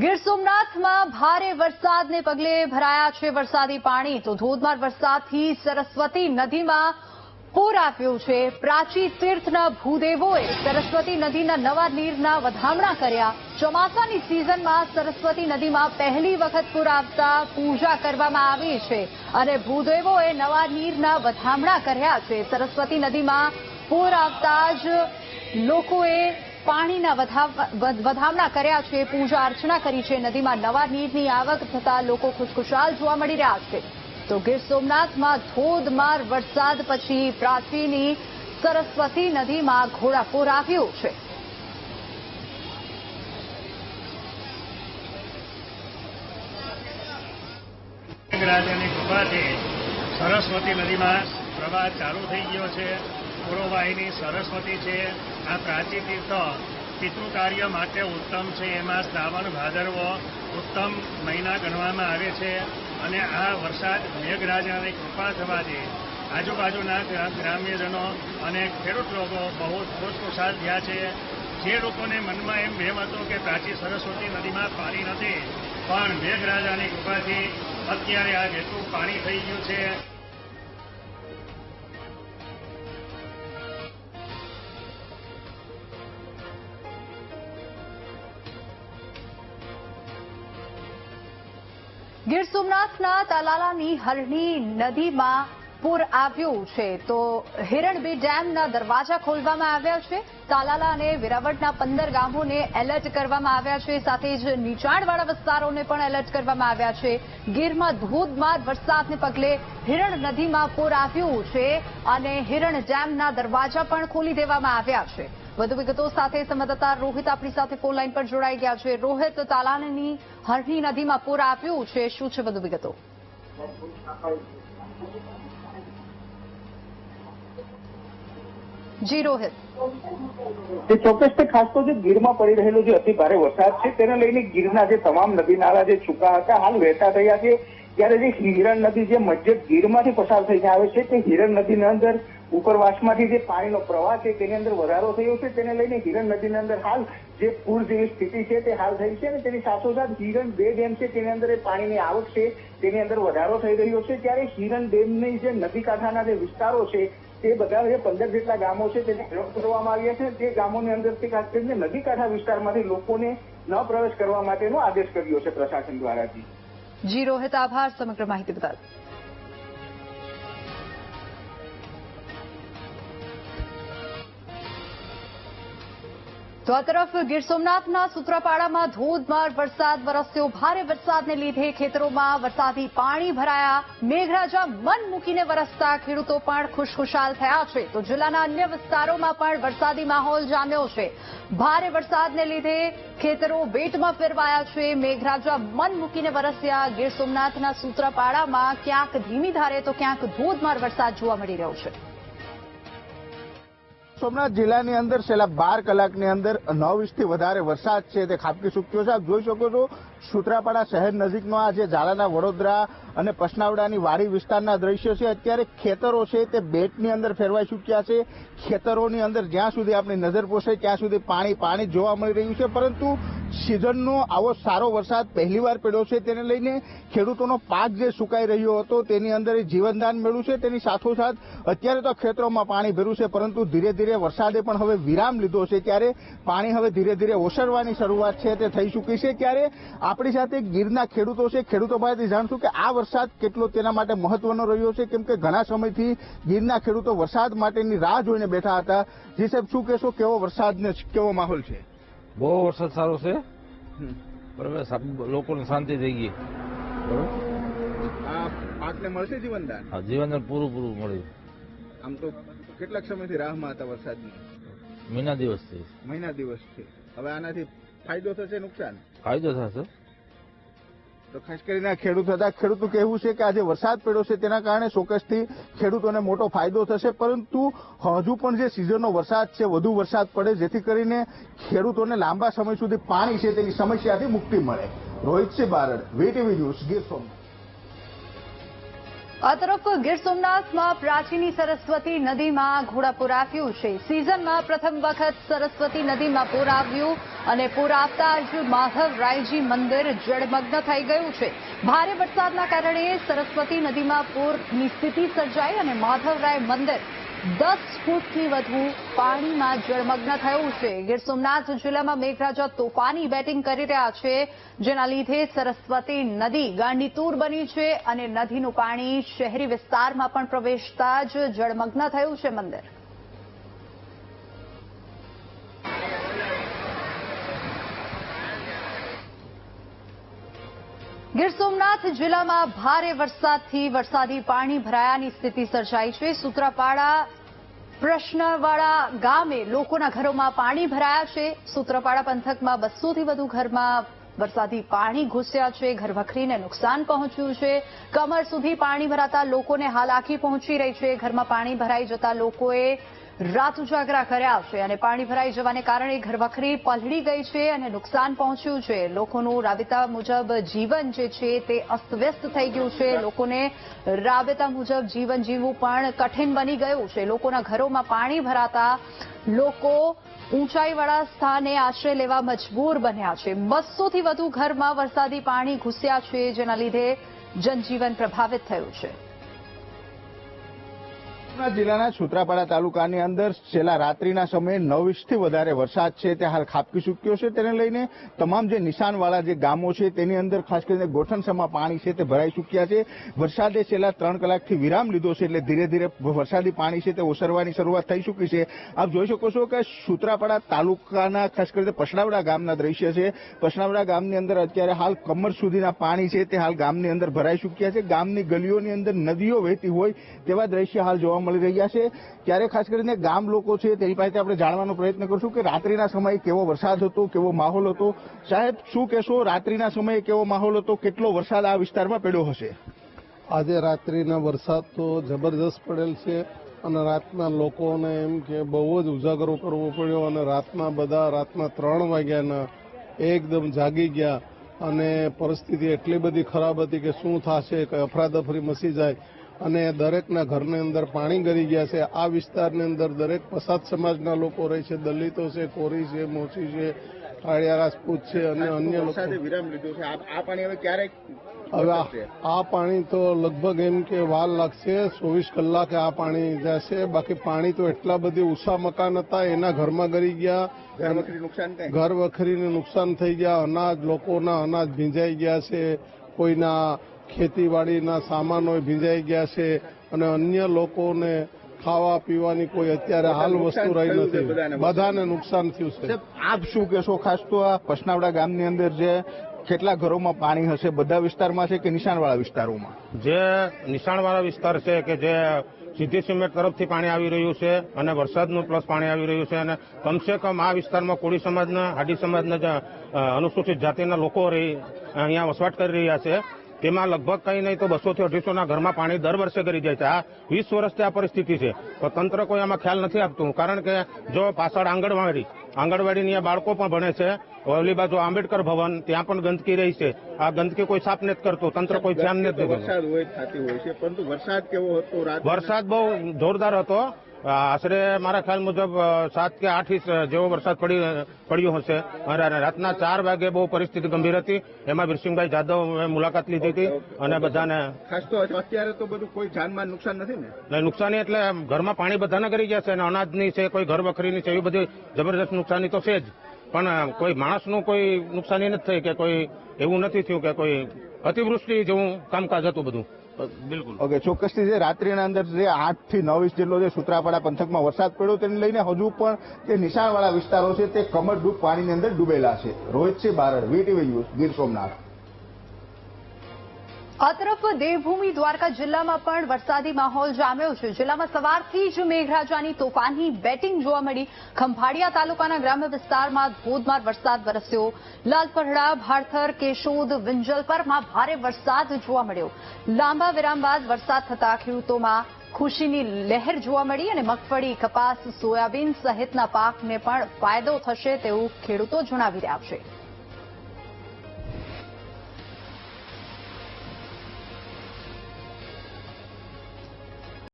ગીર સોમનાથમાં ભારે વરસાદને પગલે ભરાયા છે વરસાદી પાણી તો ધોધમાર વરસાદથી સરસ્વતી નદીમાં પૂર આવ્યું છે। પ્રાચી તીર્થના ભૂદેવોએ સરસ્વતી નદીના નવા નીરના વધામણા કર્યા। ચોમાસાની સિઝનમાં સરસ્વતી નદીમાં પહેલી વખત પૂર આવતા પૂજા કરવામાં આવી છે અને ભૂદેવોએ નવા નીરના વધામણા કર્યા છે। સરસ્વતી નદીમાં પૂર આવતા જ લોકોએ પાણીના વધામણા કર્યા છે, પૂજા અર્ચના કરી છે। નદીમાં નવા નીરની આવક થતા લોકો ખુશખુશાલ જોવા મળી રહ્યા છે। તો ગીર સોમનાથમાં ધોધમાર વરસાદ પછી પ્રાચીની સરસ્વતી નદીમાં ઘોડાપૂર આવ્યું છે। મેઘરાજાની કૃપાથી સરસ્વતી નદીમાં પ્રવાહ ચાલુ થઈ ગયો છે। પૂર્વવાહિની સરસ્વતી છે। આ પ્રાચી તીર્થ પિતૃ કાર્ય માટે ઉત્તમ છે। એમાં શ્રાવણ ભાદરવો ઉત્તમ મહિના ગણવામાં આવે છે અને આ વરસાદ મેઘરાજાની કૃપા થવાથી આજુબાજુના ગ્રામ્યજનો અને ખેડૂત લોકો બહુ ખુશખુશાલ થયા છે। જે લોકોને મનમાં એમ વહેમ હતો કે પ્રાચી સરસ્વતી નદીમાં પાણી નથી, પણ મેઘરાજાની કૃપાથી અત્યારે આ જેટલું પાણી થઈ ગયું છે। ગીર સોમનાથના તાલાલાની હરણી નદીમાં પૂર આવ્યું છે તો હિરણબી ડેમના દરવાજા ખોલવામાં આવ્યા છે। તાલાલા અને વેરાવળના 15 ગામોને એલર્ટ કરવામાં આવ્યા છે, સાથે જ નીચાણવાળા વિસ્તારોને પણ એલર્ટ કરવામાં આવ્યા છે। ગીરમાં ધોધમાર વરસાદને પગલે હિરણ નદીમાં પૂર આવ્યું છે અને હિરણ ડેમના દરવાજા પણ ખોલી દેવામાં આવ્યા છે। વધુ વિગતો સાથે સંવાદદાતા રોહિત આપણી સાથે ફોન લાઈન પર જોડાઈ ગયા છે। રોહિત, તાલાલાની હરણી નદીમાં પૂર આવ્યું છે, શું છે વધુ વિગતો? જી રોહિત, ચોક્કસથી ખાસ તો જે ગીરમાં પડી રહેલો જે અતિ ભારે વરસાદ છે તેને લઈને ગીરના જે તમામ નદી નાળા જે છૂકા હતા હાલ વહેતા થયા છે। ત્યારે જે હિરણ નદી જે મધ્ય ગીરમાંથી પસાર થઈને આવે છે તે હિરણ નદીની અંદર ઉપરવાસમાંથી જે પાણીનો પ્રવાહ છે તેની અંદર વધારો થયો છે, તેને લઈને હિરણ નદીની અંદર હાલ જે પૂર જેવી સ્થિતિ છે તે હાલ થઈ છે અને તેની સાથોસાથ હિરણ 2 ડેમ છે તેની અંદર પાણીની આવક છે તેની અંદર વધારો થઈ રહ્યો છે। ત્યારે હિરણ ડેમની જે નદી કાંઠાના જે વિસ્તારો છે તે બધા જે 15 જેટલા ગામો છે તેને એલર્ટ કરવામાં આવ્યા છે। તે ગામોની અંદરથી ખાસ કરીને નદી કાંઠા વિસ્તારમાંથી લોકોને ન પ્રવેશ કરવા માટેનો આદેશ કર્યો છે પ્રશાસન દ્વારા। જી રોહિત, આભાર સમગ્ર માહિતી બદલ। તો આ તરફ ગીર સોમનાથના સૂત્રાપાડામાં ધોધમાર વરસાદ વરસ્યો। ભારે વરસાદને લીધે ખેતરોમાં વરસાદી પાણી ભરાયા। મેઘરાજા મન મૂકીને વરસતા ખેડૂતો પણ ખુશખુશાલ થયા છે તો જિલ્લાના અન્ય વિસ્તારોમાં પણ વરસાદી માહોલ જામ્યો છે। ભારે વરસાદને લીધે ખેતરો બેટમાં ફેરવાયા છે। મેઘરાજા મન મૂકીને વરસ્યા। ગીર સોમનાથના સૂત્રાપાડામાં ક્યાંક ધીમી ધારે તો ક્યાંક ધોધમાર વરસાદ જોવા મળી રહ્યો છે। સોમનાથ જિલ્લાની અંદર છેલ્લા 12 કલાકની અંદર 9 ઇંચથી વધારે વરસાદ છે તે ખાબકી ચૂક્યો છે। આપ જોઈ શકો છો સૂત્રાપાડા શહેર નજીકનો આ જે ઝાલાના વડોદરા અને પસનાવડાની વાડી વિસ્તારના દ્રશ્યો છે। અત્યારે ખેતરો છે તે બેટની અંદર ફેરવાઈ ચૂક્યા છે। ખેતરોની અંદર જ્યાં સુધી આપણી નજર પોસે ત્યાં સુધી પાણી જોવા મળી રહ્યું છે, પરંતુ સિઝનનો આવો સારો વરસાદ પહેલીવાર પડ્યો છે તેને લઈને ખેડૂતોનો પાક જે સુકાઈ રહ્યો હતો તેની અંદર જીવનદાન મળ્યું છે। તેની સાથોસાથ અત્યારે તો ખેતરોમાં પાણી ભર્યું છે, પરંતુ ધીરે ધીરે વરસાદે પણ હવે વિરામ લીધો છે। ત્યારે પાણી હવે ધીરે ધીરે ઓસરવાની શરૂઆત છે તે થઈ ચૂકી છે। ત્યારે આપણી સાથે ગીરના ખેડૂતો છે, ખેડૂતો પાસેથી જાણશું કે આ વરસાદ કેટલો તેના માટે મહત્વનો રહ્યો છે, કેમ કે ઘણા સમયથી ગીરના ખેડૂતો વરસાદ માટેની રાહ જોઈને બેઠા હતા। જી સાહેબ, શું કહેશો, કેવો વરસાદ ને કેવો માહોલ છે? બહુ વરસાદ સારો છે, બરાબર, લોકોને શાંતિ થઈ ગઈ, બરાબર। આ પાકને મળશે જીવનદાન? હા, જીવનદાન પૂરું મળ્યું। આમ તો કેટલાક સમયથી રાહમાં હતા વરસાદની? મહિના દિવસથી। હવે આનાથી ફાયદો થશે, નુકસાન? ફાયદો થશે। તો ખાસ કરીને ખેડૂતનું કહેવું છે કે આજે વરસાદ પડ્યો છે તેના કારણે ચોક્કસથી ખેડૂતોને મોટો ફાયદો થશે, પરંતુ હજુ પણ જે સિઝનનો વરસાદ છે વધુ વરસાદ પડે જેથી કરીને ખેડૂતોને લાંબા સમય સુધી પાણી છે તેની સમસ્યાથી મુક્તિ મળે। Rohitsinh Barad, VTV news, Gir Somnath. આ તરફ ગીર સોમનાથમાં પ્રાચીની સરસ્વતી નદીમાં ઘોડાપૂર આવ્યું છે. સિઝનમાં પ્રથમ વખત સરસ્વતી નદીમાં પૂર આવ્યું અને પૂર આવતા જ માધવરાયજી મંદિર જળમગ્ન થઈ ગયું છે. ભારે વરસાદના કારણે સરસ્વતી નદીમાં પૂરની સ્થિતિ સર્જાઈ અને માધવરાય મંદિર 10 ફૂટથી વધુ પાણીમાં જળમગ્ન થયું છે. ગીર સોમનાથ જિલ્લામાં મેઘરાજા તોફાની બેટિંગ કરી રહ્યા છે, જેના લીધે સરસ્વતી નદી ગાંડીતુર બની છે અને નદીનું પાણી શહેરી વિસ્તારમાં પણ પ્રવેશતા જ જળમગ્ન થયું છે મંદિર. ગીર સોમનાથ જિલ્લામાં ભારે વરસાદથી વરસાદી પાણી ભરાયાની સ્થિતિ સર્જાઈ છે. સૂત્રાપાડા પ્રશ્નવાળા ગામે લોકોના ઘરોમાં પાણી ભરાયા છે. સૂત્રાપાડા પંથકમાં 200થી વધુ ઘરમાં વરસાદી પાણી ઘૂસ્યા છે. ઘરવખરીને નુકસાન પહોંચ્યું છે. કમર સુધી પાણી ભરાતા લોકોને હાલાકી પહોંચી રહી છે. ઘરમાં પાણી ભરાઈ જતા લોકોએ રાત ઉજાગરા કર્યા છે અને પાણી ભરાઈ જવાને કારણે ઘરવખરી પલળી ગઈ છે અને નુકસાન પહોંચ્યું છે. લોકોનું રાબેતા મુજબ જીવન જે છે તે અસ્તવ્યસ્ત થઈ ગયું છે. લોકોને રાબેતા મુજબ જીવન જીવવું પણ કઠિન બની ગયું છે. લોકોના ઘરોમાં પાણી ભરાતા લોકો ઊંચાઈવાળા સ્થાને આશ્રય લેવા મજબૂર બન્યા છે. 200થી વધુ ઘરમાં વરસાદી પાણી ઘૂસ્યા છે, જેના લીધે જનજીવન પ્રભાવિત થયું છે. જિલ્લાના સૂત્રાપાડા તાલુકાની અંદર છેલ્લા રાત્રિના સમયે 9 ઇંચથી વધારે વરસાદ છે તે હાલ ખાબકી ચૂક્યો છે. તેને લઈને તમામ જે નિશાનવાળા જે ગામો છે તેની અંદર ખાસ કરીને ગોઠણસમાં પાણી છે તે ભરાઈ ચૂક્યા છે. વરસાદે છેલ્લા 3 કલાકથી વિરામ લીધો છે, એટલે ધીરે ધીરે વરસાદી પાણી છે તે ઓસરવાની શરૂઆત થઈ ચૂકી છે. આપ જોઈ શકો છો કે સૂત્રાપાડા તાલુકાના ખાસ કરીને પસનાવડા ગામના દ્રશ્ય છે. પસનાવડા ગામની અંદર અત્યારે હાલ કમર સુધીના પાણી છે તે હાલ ગામની અંદર ભરાઈ ચૂક્યા છે. ગામની ગલીઓની અંદર નદીઓ વહેતી હોય તેવા દ્રશ્ય હાલ જોવા મળી રહ્યા છે. ત્યારે ખાસ કરીને ગામ લોકો છે તેની પાસે આપણે જાણવાનો પ્રયત્ન કરશું કે રાત્રિના સમયે કેવો વરસાદ હતો, કેવો માહોલ હતો. સાહેબ, શું કહેશો, રાત્રિના સમયે કેવો માહોલ હતો, કેટલો વરસાદ આ વિસ્તારમાં પડ્યો હશે? આજે રાત્રિના વરસાદ તો જબરજસ્ત પડેલ છે અને રાતના લોકોને એમ કે બહુ જ ઉજાગરો કરવો પડ્યો અને રાતના 3 વાગ્યાના એકદમ જાગી ગયા અને પરિસ્થિતિ એટલી બધી ખરાબ હતી કે શું થશે, કે અફરાતફરી મચી જાય અને દરેકના ઘરની અંદર પાણી ગરી ગયા છે. આ વિસ્તારની અંદર દરેક પસાદ સમાજના લોકો રહે છે. દલિતો છે, કોરી છે, મોચી છે, કાળિયા રાજપૂત છે અને અન્ય લોકો. વિરામ લીધો છે. આ પાણી હવે ક્યારે હવે આ પાણી તો લગભગ એમ કે વાર લાગશે, 24 કલાકે આ પાણી જશે. બાકી પાણી તો એટલા બધી ઊંચા મકાન હતા એના ઘરમાં ગરી ગયા, ઘર વખરીને નુકસાન થઈ ગયા. લોકોના અનાજ ભીંજાઈ ગયા છે, કોઈના ખેતીવાડીના સામાનો ભીંજાઈ ગયા છે અને અન્ય લોકોને ખાવા પીવાની કોઈ અત્યારે હાલ વસ્તુ રહી નથી. બધાને નુકસાન થયું છે. આપ શું કહેશો, ખાસ તો આ પસનાવડા ગામની અંદર જે કેટલા ઘરોમાં પાણી હશે, બધા વિસ્તારમાં છે કે નિશાણવાળા વિસ્તારોમાં? જે નિશાણવાળા વિસ્તાર છે કે જે સીધી સિમેન્ટ તરફથી પાણી આવી રહ્યું છે અને વરસાદનું પ્લસ પાણી આવી રહ્યું છે અને કમસે કમ આ વિસ્તારમાં કોળી સમાજના, હાડી સમાજના જે અનુસૂચિત જાતિના લોકો અહીંયા વસવાટ કરી રહ્યા છે તેમાં લગભગ કંઈ નહીં તો 200 થી 250 ઘરમાં પાણી દર વર્ષે ગરી જાય છે. આ 20 વર્ષથી આ પરિસ્થિતિ છે. તો તંત્ર કોઈ આમાં ખ્યાલ નથી આપતું, કારણ કે જો પાછળ આંગણવાડીની બાળકો પણ ભણે છે. ઓલી બાજુ આંબેડકર ભવન, ત્યાં પણ ગંદકી રહી છે. આ ગંદકી કોઈ સાફ નથી કરતું, તંત્ર કોઈ ધ્યાન નથી દેતું. વરસાદ હોય થતી હોય છે, પરંતુ વરસાદ કેવો હતો? વરસાદ બહુ જોરદાર હતો. આશરે મારા ખ્યાલ મુજબ 7 કે 8 ઇંચ જેવો વરસાદ પડ્યો હશે. અને રાતના 4 વાગે બહુ પરિસ્થિતિ ગંભીર હતી. એમાં વીરસિંહભાઈ જાદવ મુલાકાત લીધી હતી અને બધાને ખાસ તો અત્યારે તો બધું કોઈ જાનમાલ નુકસાન નથી ને? નુકસાની એટલે ઘરમાં પાણી બધાને કરી ગયા છે અને અનાજની છે, કોઈ ઘર વખરીની છે, એવી બધી જબરદસ્ત નુકસાની તો છે જ. પણ કોઈ માણસનું કોઈ નુકસાની નથી થઈ કે કોઈ એવું નથી થયું કે કોઈ અતિવૃષ્ટિ જેવું કામકાજ હતું બધું. બિલકુલ. ઓકે, ચોક્કસથી જે રાત્રિના અંદર જે 8 થી 9 ઇંચ જેટલો જે સૂત્રાપાડા પંથકમાં વરસાદ પડ્યો તેને લઈને હજુ પણ જે નિશાણવાળા વિસ્તારો છે તે કમરડૂબ પાણીની અંદર ડૂબેલા છે. Rohitsinh Barad, VTV news, Gir Somnath. આ તરફ દેવભૂમિ દ્વારકા જિલ્લામાં પણ વરસાદી માહોલ જામ્યો છે. જિલ્લામાં સવારથી જ મેઘરાજાની તોફાની બેટિંગ જોવા મળી. ખંભાળિયા તાલુકાના ગ્રામ્ય વિસ્તારમાં ધોધમાર વરસાદ વરસ્યો. લાલપરડા, ભાળથર, કેશોદ, વિંજલપરમાં ભારે વરસાદ જોવા મળ્યો. લાંબા વિરામ બાદ વરસાદ થતા ખેડૂતોમાં ખુશીની લહેર જોવા મળી અને મગફળી, કપાસ, સોયાબીન સહિતના પાકને પણ ફાયદો થશે તેવું ખેડૂતો જણાવી રહ્યા છે.